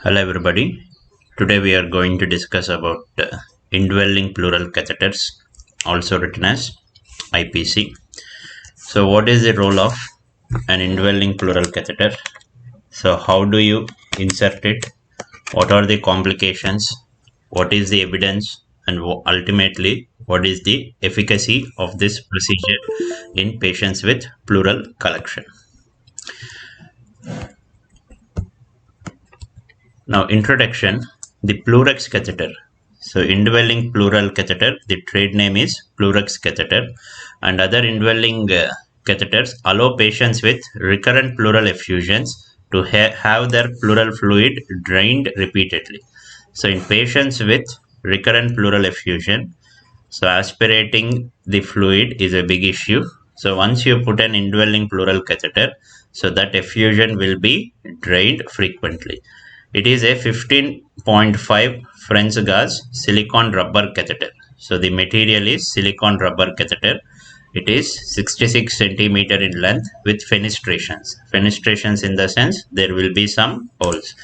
Hello everybody. Today we are going to discuss about indwelling pleural catheters, also written as IPC. So what is the role of an indwelling pleural catheter? So how do you insert it? What are the complications? What is the evidence? And ultimately, what is the efficacy of this procedure in patients with pleural collection? Now, introduction, the Florex catheter. So, indwelling pleural catheter, the trade name is Florex catheter, and other indwelling catheters allow patients with recurrent pleural effusions to have their pleural fluid drained repeatedly. So, in patients with recurrent pleural effusion, so aspirating the fluid is a big issue. So once you put an indwelling pleural catheter, so that effusion will be drained frequently. It is a 15.5 French gauge silicone rubber catheter. So the material is silicone rubber catheter. It is 66 centimeter in length with fenestrations. Fenestrations in the sense there will be some holes.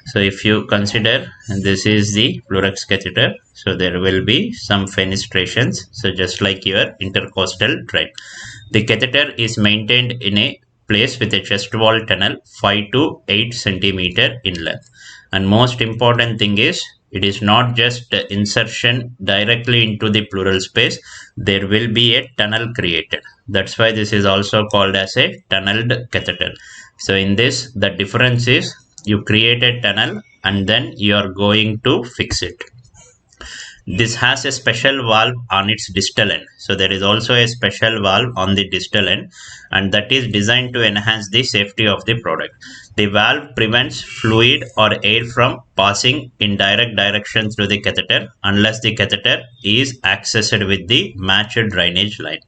So if you consider this is the Florex catheter, so there will be some fenestrations. So just like your intercostal drain. The catheter is maintained in a place with a chest wall tunnel 5 to 8 centimeter in length. And most important thing is it is not just insertion directly into the pleural space. There will be a tunnel created. That's why this is also called as a tunneled catheter. So in this, the difference is you create a tunnel and then you are going to fix it. This has a special valve on its distal end. So there is also a special valve on the distal end, and that is designed to enhance the safety of the product. The valve prevents fluid or air from passing in direct direction through the catheter unless the catheter is accessed with the matched drainage line.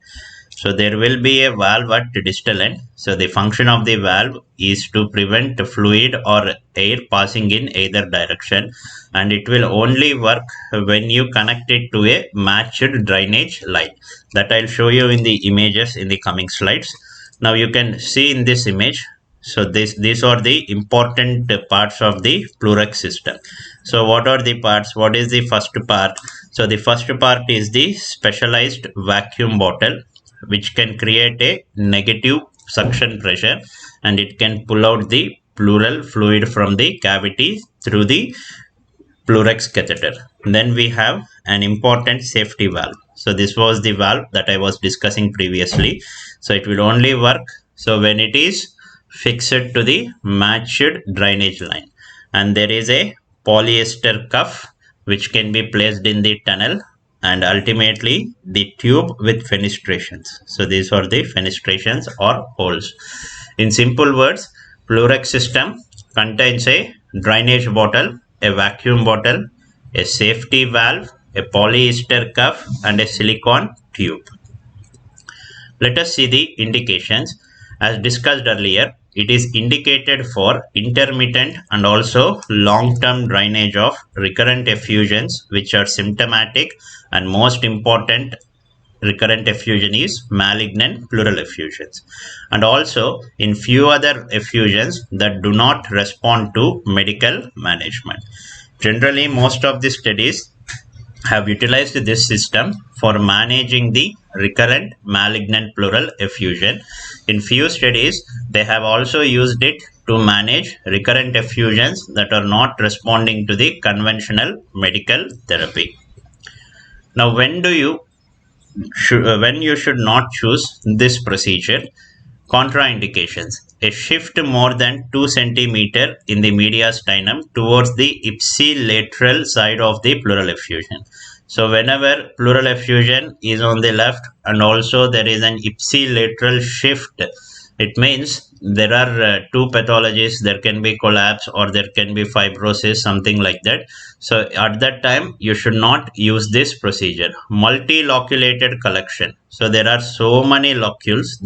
So there will be a valve at the distal end. So the function of the valve is to prevent fluid or air passing in either direction, and it will only work when you connect it to a matched drainage line. That I'll show you in the images in the coming slides. Now you can see in this image. So these are the important parts of the Florex system. So what are the parts? What is the first part? So the first part is the specialized vacuum bottle, which can create a negative suction pressure, and it can pull out the pleural fluid from the cavity through the Florex catheter. Then we have an important safety valve. So this was the valve that I was discussing previously. So it will only work so when it is fixed to the matched drainage line, and there is a polyester cuff which can be placed in the tunnel, and ultimately the tube with fenestrations. So these are the fenestrations or holes. In simple words, Florex system contains a drainage bottle, a vacuum bottle, a safety valve, a polyester cuff, and a silicone tube. Let us see the indications. As discussed earlier, it is indicated for intermittent and also long-term drainage of recurrent effusions which are symptomatic, and most important recurrent effusion is malignant pleural effusions, and also in few other effusions that do not respond to medical management. Generally, most of the studies have utilized this system for managing the recurrent malignant pleural effusion. In few studies, they have also used it to manage recurrent effusions that are not responding to the conventional medical therapy. Now, when you should not choose this procedure? Contraindications: a shift more than 2 centimeter in the mediastinum towards the ipsilateral side of the pleural effusion. So whenever pleural effusion is on the left and also there is an ipsilateral shift, it means there are two pathologies. There can be collapse or there can be fibrosis, something like that. So at that time, you should not use this procedure. Multiloculated collection. So there are so many locules.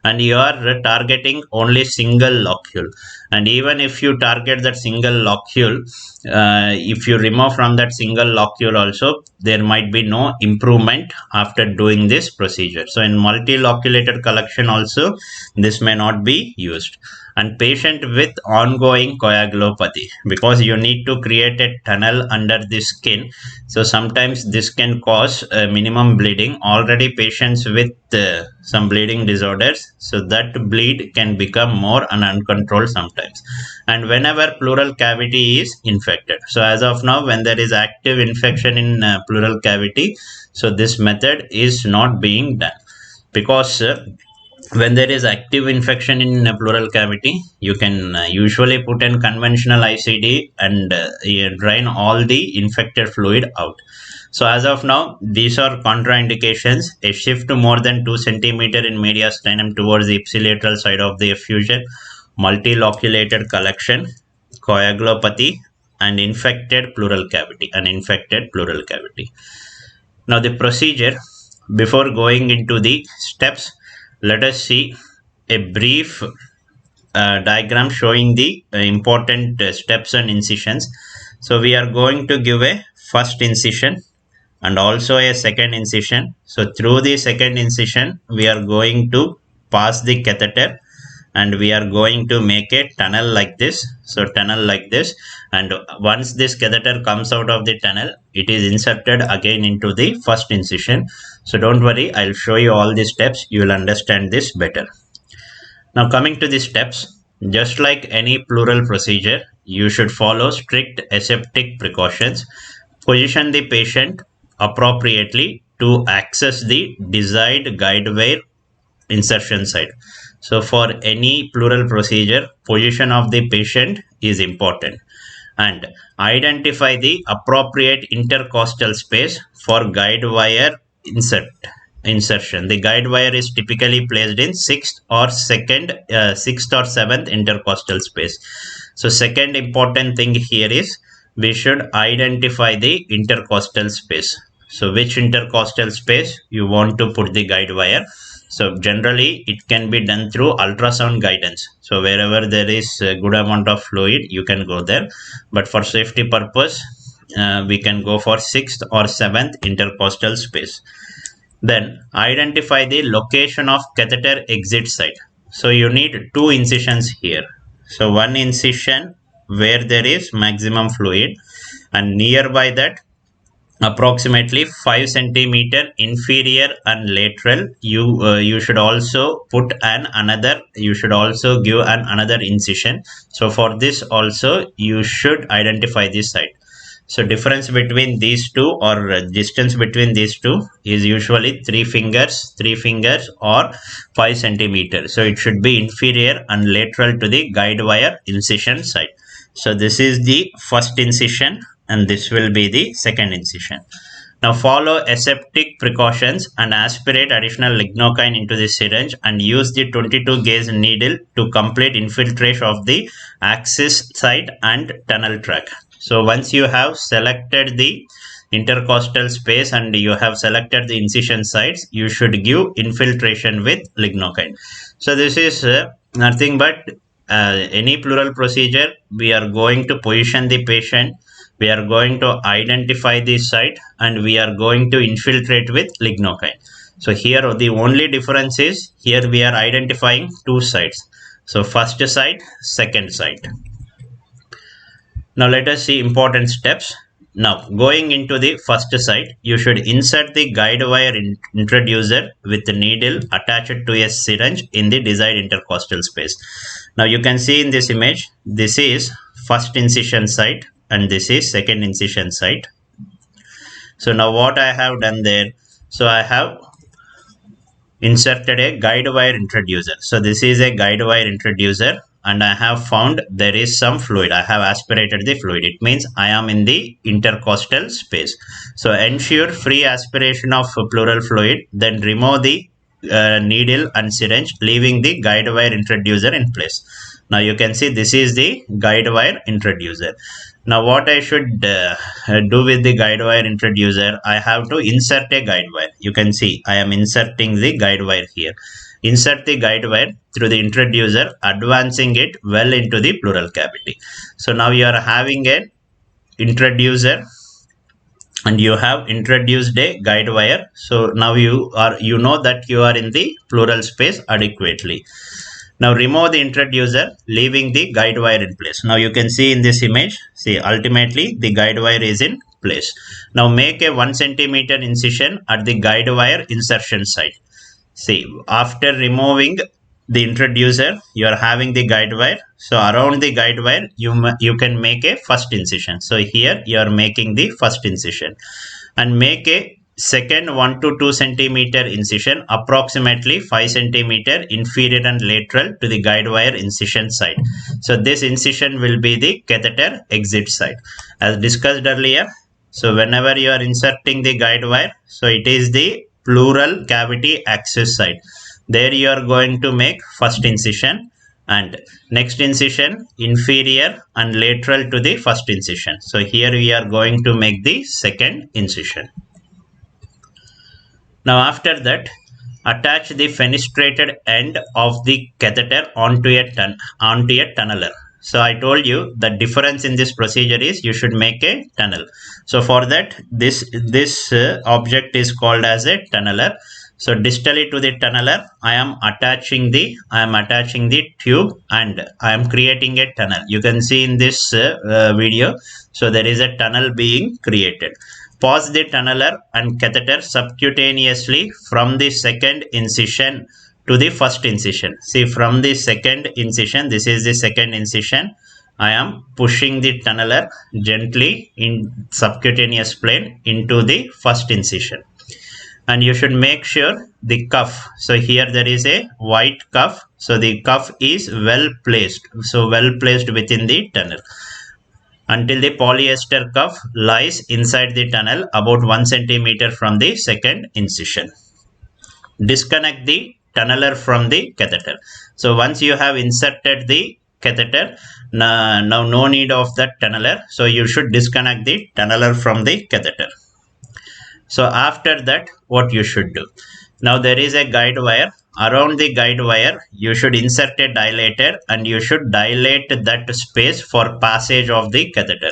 And you are targeting only single locule. And even if you target that single locule, if you remove from that single locule also, there might be no improvement after doing this procedure. So in multiloculated collection also, this may not be used. And patient with ongoing coagulopathy, because you need to create a tunnel under the skin, so sometimes this can cause minimum bleeding. Already patients with some bleeding disorders, so that bleed can become more uncontrolled sometimes. And whenever pleural cavity is infected, so as of now, when there is active infection in pleural cavity, so this method is not being done, because when there is active infection in pleural cavity, you can usually put in conventional ICD and drain all the infected fluid out. So as of now, these are contraindications: a shift to more than 2 centimeter in mediastinum towards the ipsilateral side of the effusion, multiloculated collection, coagulopathy, and infected pleural cavity. Now the procedure, before going into the steps, let us see a brief diagram showing the important steps and incisions. So we are going to give a first incision and also a second incision. So through the second incision, we are going to pass the catheter and we are going to make a tunnel like this. So tunnel like this, and once this catheter comes out of the tunnel, it is inserted again into the first incision. So don't worry, I'll show you all the steps, you will understand this better. Now coming to the steps, just like any pleural procedure, you should follow strict aseptic precautions. Position the patient appropriately to access the desired guide wire insertion site. So for any pleural procedure, position of the patient is important. And identify the appropriate intercostal space for guide wire insertion. The guide wire is typically placed in sixth or seventh intercostal space. So second important thing here is we should identify the intercostal space. So which intercostal space you want to put the guide wire. So generally it can be done through ultrasound guidance. So wherever there is a good amount of fluid, you can go there. But for safety purpose, we can go for sixth or seventh intercostal space. Then identify the location of catheter exit site. So you need two incisions here. So one incision where there is maximum fluid, and nearby that approximately 5 centimeter inferior and lateral, you should also put you should also give another incision. So for this also you should identify this site. So difference between these two, or distance between these two, is usually 3 fingers or 5 centimeters. So it should be inferior and lateral to the guide wire incision site. So this is the first incision and this will be the second incision. Now follow aseptic precautions and aspirate additional lignocaine into the syringe and use the 22 gauge needle to complete infiltration of the axis site and tunnel track. So once you have selected the intercostal space and you have selected the incision sites, you should give infiltration with lignocaine. So this is nothing but any pleural procedure. We are going to position the patient, we are going to identify the site, and we are going to infiltrate with lignocaine. So here the only difference is, here we are identifying two sites. So first site, second site. Now let us see important steps. Now going into the first site, you should insert the guide wire introducer with the needle attached to a syringe in the desired intercostal space. Now you can see in this image, this is first incision site and this is second incision site. So now what I have done there, so I have inserted a guide wire introducer. So this is a guide wire introducer and I have found there is some fluid. I have aspirated the fluid. It means I am in the intercostal space. So ensure free aspiration of pleural fluid, then remove the needle and syringe, leaving the guide wire introducer in place. Now you can see this is the guide wire introducer. Now what I should do with the guide wire introducer, I have to insert a guide wire. You can see I am inserting the guide wire here. Insert the guide wire through the introducer, advancing it well into the pleural cavity. So now you are having an introducer and you have introduced a guide wire. So now you know that you are in the pleural space adequately. Now remove the introducer, leaving the guide wire in place. Now you can see in this image, see ultimately the guide wire is in place. Now make a 1 centimeter incision at the guide wire insertion site. See, after removing the introducer, you are having the guide wire. So around the guide wire, you can make a first incision. So here you are making the first incision, and make a second 1 to 2 centimeter incision approximately 5 centimeter inferior and lateral to the guide wire incision site. So this incision will be the catheter exit site as discussed earlier. So whenever you are inserting the guide wire, so it is the pleural cavity access site. There you are going to make first incision, and next incision inferior and lateral to the first incision. So here we are going to make the second incision. Now after that, attach the fenestrated end of the catheter onto a tunneler. So I told you the difference in this procedure is you should make a tunnel. So for that, this object is called as a tunneler. So distally to the tunneler, I am attaching the tube, and I am creating a tunnel. You can see in this video. So there is a tunnel being created. Pass the tunneler and catheter subcutaneously from the second incision to the first incision. See, from the second incision, this is the second incision. I am pushing the tunneler gently in subcutaneous plane into the first incision. And you should make sure the cuff. So here there is a white cuff. So the cuff is well placed. So well placed within the tunnel, until the polyester cuff lies inside the tunnel about 1 centimeter from the second incision. Disconnect the tunneler from the catheter. So once you have inserted the catheter, now no need of that tunneler. So you should disconnect the tunneler from the catheter. So after that, what you should do? Now there is a guide wire. Around the guide wire, you should insert a dilator, and you should dilate that space for passage of the catheter.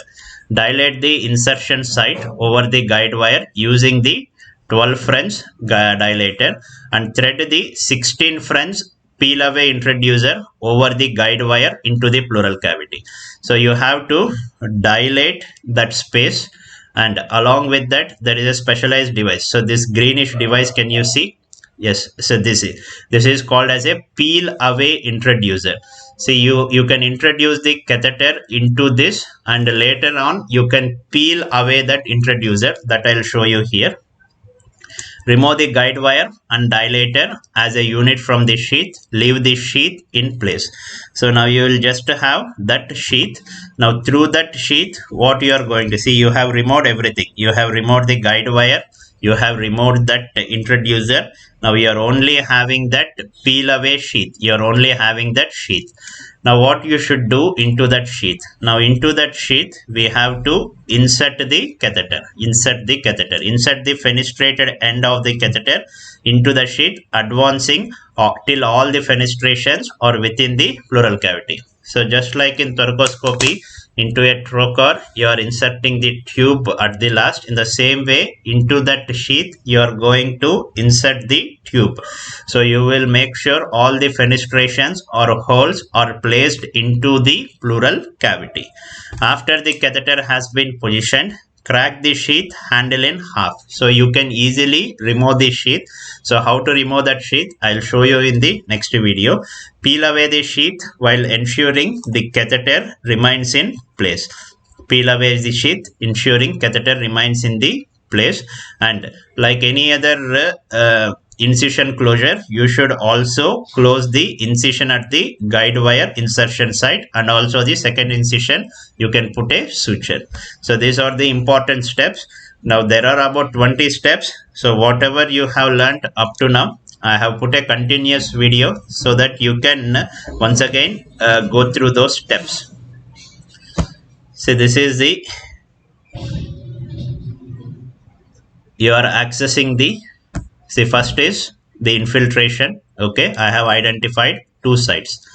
Dilate the insertion site over the guide wire using the 12 French dilator, and thread the 16 French peel away introducer over the guide wire into the pleural cavity. So you have to dilate that space, and along with that there is a specialized device. So this greenish device, can you see? Yes, so this is called as a peel away introducer. See, you can introduce the catheter into this, and later on you can peel away that introducer. That I'll show you here. Remove the guide wire and dilator as a unit from the sheath. Leave the sheath in place. So now you will just have that sheath. Now through that sheath, what you are going to see, you have removed everything. You have removed the guide wire. You have removed that introducer. Now you are only having that peel away sheath. You are only having that sheath. Now what you should do into that sheath? Now into that sheath, we have to insert the catheter. Insert the fenestrated end of the catheter into the sheath, advancing till all the fenestrations are within the pleural cavity. So just like in thoracoscopy, into a trocar, you are inserting the tube at the last. In the same way, into that sheath, you are going to insert the tube. So you will make sure all the fenestrations or holes are placed into the pleural cavity. After the catheter has been positioned, crack the sheath handle in half. So you can easily remove the sheath. So how to remove that sheath, I'll show you in the next video. Peel away the sheath while ensuring the catheter remains in place. Peel away the sheath, ensuring catheter remains in the place. And like any other incision closure, you should also close the incision at the guide wire insertion site, and also the second incision you can put a suture. So these are the important steps. Now there are about 20 steps. So whatever you have learned up to now, I have put a continuous video so that you can once again go through those steps. So this is the, you are accessing the, see, first is the infiltration. Okay, I have identified two sites.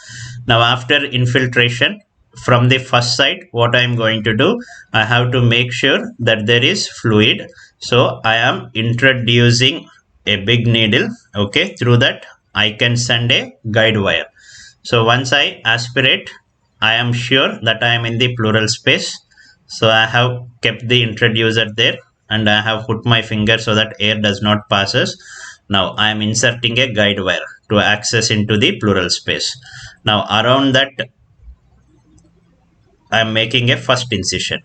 Now after infiltration, from the first side, what I am going to do, I have to make sure that there is fluid. So I am introducing a big needle. Okay, through that I can send a guide wire. So once I aspirate, I am sure that I am in the pleural space. So I have kept the introducer there and I have put my finger so that air does not passes. Now I am inserting a guide wire to access into the pleural space. Now around that I am making a first incision.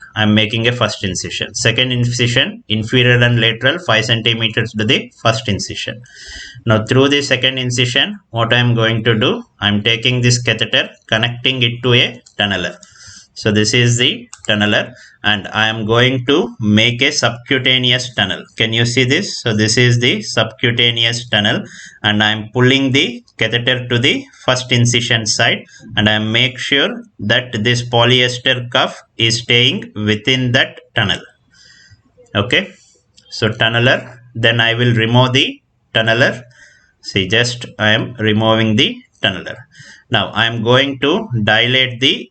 Second incision, inferior and lateral 5 centimeters to the first incision. Now through the second incision, what I am going to do, I am taking this catheter, connecting it to a tunneler. So this is the tunneler and I am going to make a subcutaneous tunnel. Can you see this? So this is the subcutaneous tunnel and I am pulling the catheter to the first incision side and I make sure that this polyester cuff is staying within that tunnel. Okay, so tunneler, then I will remove the tunneler. See, just I am removing the tunneler. Now I am going to dilate the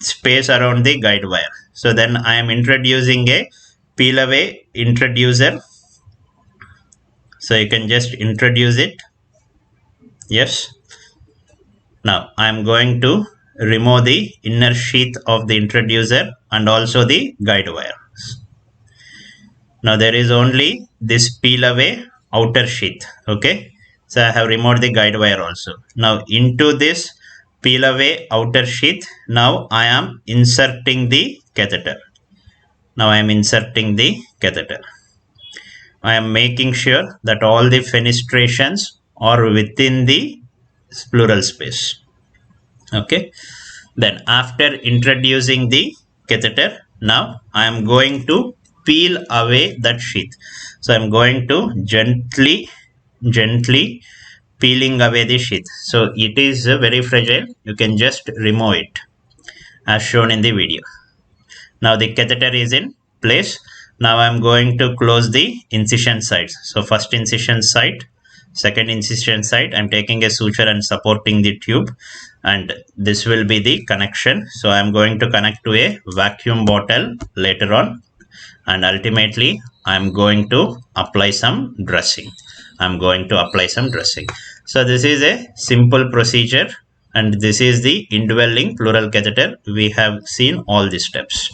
space around the guide wire. So then I am introducing a peel away introducer. So you can just introduce it. Yes. Now I am going to remove the inner sheath of the introducer and also the guide wire. Now there is only this peel away outer sheath. Okay. So I have removed the guide wire also. Now into this peel away outer sheath, now I am inserting the catheter. I am making sure that all the fenestrations are within the pleural space. Okay. Then after introducing the catheter, now I am going to peel away that sheath. So I am going to gently peeling away the sheath. So it is very fragile. You can just remove it as shown in the video. Now the catheter is in place. Now I am going to close the incision sides. So first incision site, second incision site, I am taking a suture and supporting the tube and this will be the connection. So I am going to connect to a vacuum bottle later on and ultimately I am going to apply some dressing. So this is a simple procedure and this is the indwelling pleural catheter. We have seen all the steps.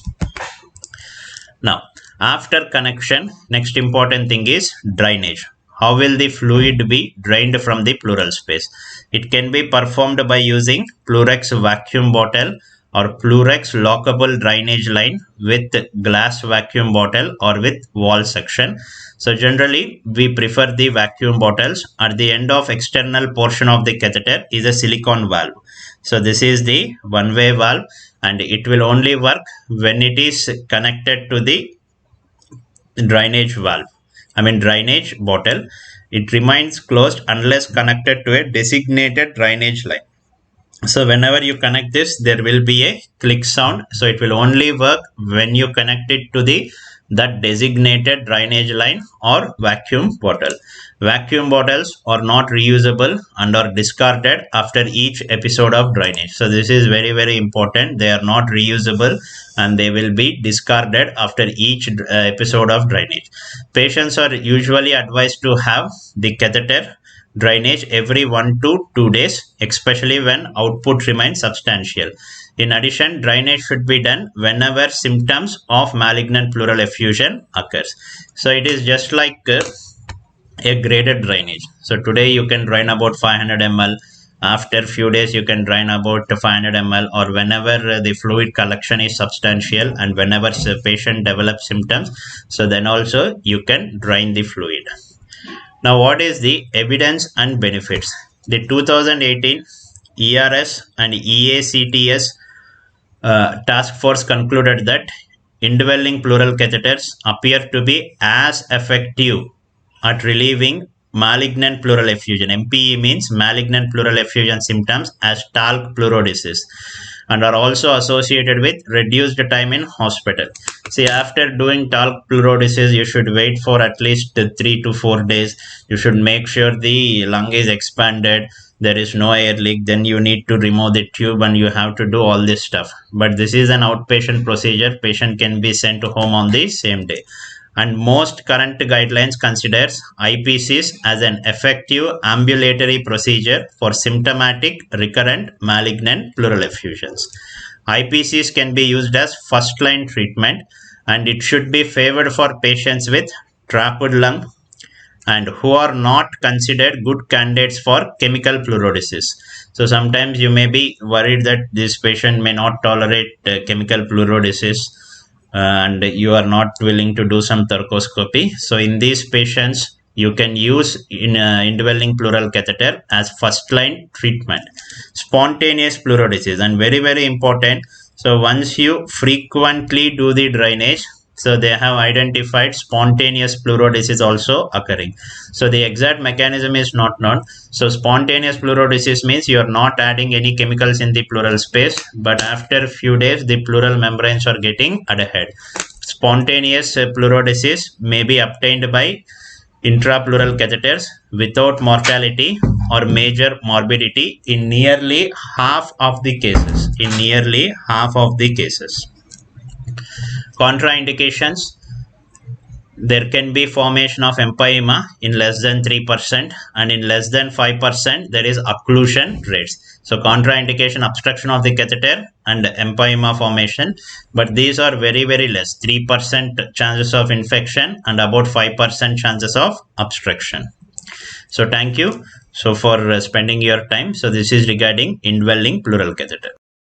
Now after connection, next important thing is drainage. How will the fluid be drained from the pleural space? It can be performed by using Florex vacuum bottle or Florex lockable drainage line with glass vacuum bottle or with wall suction. So generally we prefer the vacuum bottles. At the end of external portion of the catheter is a silicone valve. So this is the one-way valve and it will only work when it is connected to the drainage bottle. It remains closed unless connected to a designated drainage line. So whenever you connect this, there will be a click sound. So it will only work when you connect it to that designated drainage line or vacuum bottle. Vacuum bottles are not reusable and are discarded after each episode of drainage. So this is very, very important. They are not reusable and they will be discarded after each episode of drainage. Patients are usually advised to have the catheter drainage every 1 to 2 days, especially when output remains substantial. In addition, drainage should be done whenever symptoms of malignant pleural effusion occurs. So it is just like a graded drainage. So today you can drain about 500 ml. After few days you can drain about 500 ml, or whenever the fluid collection is substantial and whenever the patient develops symptoms, so then also you can drain the fluid. Now what is the evidence and benefits? The 2018 ERS and EACTS task force concluded that indwelling pleural catheters appear to be as effective at relieving malignant pleural effusion. MPE means malignant pleural effusion symptoms as talc pleurodesis, and are also associated with reduced time in hospital. See, after doing talc pleurodesis, you should wait for at least 3 to 4 days. You should make sure the lung is expanded. there is no air leak, then you need to remove the tube and you have to do all this stuff. But this is an outpatient procedure. Patient can be sent home on the same day. And most current guidelines considers IPCs as an effective ambulatory procedure for symptomatic recurrent malignant pleural effusions. IPCs can be used as first line treatment, and it should be favored for patients with trapped lung and who are not considered good candidates for chemical pleurodesis. So sometimes you may be worried that this patient may not tolerate chemical pleurodesis, and you are not willing to do some thoracoscopy. So in these patients, you can use indwelling pleural catheter as first line treatment. Spontaneous pleurodesis, and very, very important. So once you frequently do the drainage, so they have identified spontaneous pleurodesis also occurring. So the exact mechanism is not known. So spontaneous pleurodesis means you are not adding any chemicals in the pleural space, but after a few days the pleural membranes are getting adhered. Spontaneous pleurodesis may be obtained by intrapleural catheters without mortality or major morbidity in nearly half of the cases. Contraindications: there can be formation of empyema in less than 3%, and in less than 5% there is occlusion rates. So contraindication: obstruction of the catheter and empyema formation, but these are very, very less, 3% chances of infection and about 5% chances of obstruction. So thank you so for spending your time. So this is regarding indwelling pleural catheter.